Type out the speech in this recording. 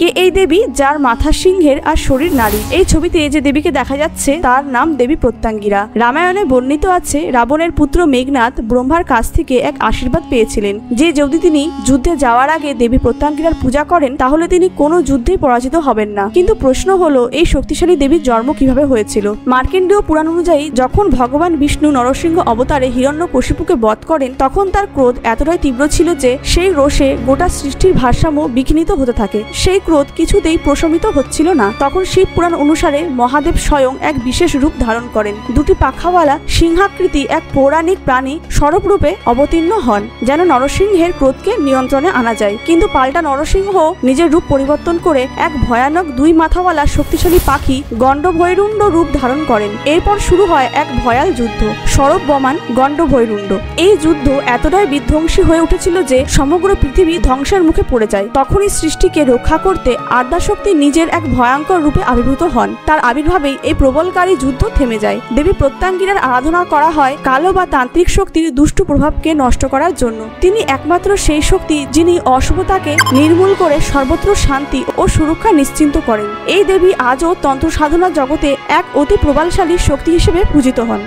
কে এই দেবী যার মাথা সিংহের আর শরীর নারী? এই ছবিতে যে দেবীকে দেখা যাচ্ছে তার নাম দেবী প্রত্যঙ্গিরা। রামায়ণে বর্ণিত আছে রাবণের পুত্র মেঘনাদ ব্রহ্মার কাছ থেকে এক আশীর্বাদ পেয়েছিলেন যে যদি তিনি যুদ্ধে যাওয়ার আগে দেবী প্রত্যঙ্গিরার পূজা করেন তাহলে তিনি কোনো যুদ্ধেই পরাজিত হবেন না। কিন্তু প্রশ্ন হলো এই শক্তিশালী দেবীর জন্ম কিভাবে হয়েছিল? মার্কেন্ডীয় পুরাণ অনুযায়ী যখন ভগবান বিষ্ণু নরসিংহ অবতারে হিরণ্যকশিপুকে বধ করেন তখন তার ক্রোধ এতটাই তীব্র ছিল যে সেই রোষে গোটা সৃষ্টির ভারসাম্য বিঘ্নিত হতে থাকে। সেই ক্রোধ কিছুতেই প্রশমিত হচ্ছিল না। তখন শিব পুরাণ অনুসারে মহাদেব স্বয়ং এক বিশেষ রূপ ধারণ করেন। দুটি পাখাওয়ালা সিংহাকৃতি এক পৌরাণিক প্রাণী স্বরূপরূপে অবতীর্ণ হন যেন নরসিংহের ক্রোধকে নিয়ন্ত্রণে আনা যায়। কিন্তু পাল্টা নরসিংহ নিজের রূপ পরিবর্তন করে এক ভয়ানক দুই মাথাওয়ালা শক্তিশালী পাখি গণ্ডভৈরুণ্ড রূপ ধারণ করেন। এরপর শুরু হয় এক ভয়াল যুদ্ধ, সরব বমান গণ্ডভৈরুণ্ড। এই যুদ্ধ এতটাই বিধ্বংসী হয়ে উঠেছিল যে সমগ্র পৃথিবী ধ্বংসের মুখে পড়ে যায়। তখনই সৃষ্টিকে রক্ষা করতে আদ্যাশক্তি নিজের এক ভয়ঙ্কর রূপে আবির্ভূত হন। তার আবির্ভাবেই এই প্রবলকারী যুদ্ধ থেমে যায়। দেবী প্রত্যঙ্গিরার আরাধনা করা হয় কালো বা তান্ত্রিক শক্তির দুষ্টু প্রভাবকে নষ্ট করার জন্য। তিনি একমাত্র সেই শক্তি যিনি অশুভতাকে নির্মূল করে সর্বত্র শান্তি ও সুরক্ষা নিশ্চিন্ত করেন। এই দেবী আজও তন্ত্র সাধনা জগতে এক অতি প্রবলশালী শক্তি হিসেবে পূজিত হন।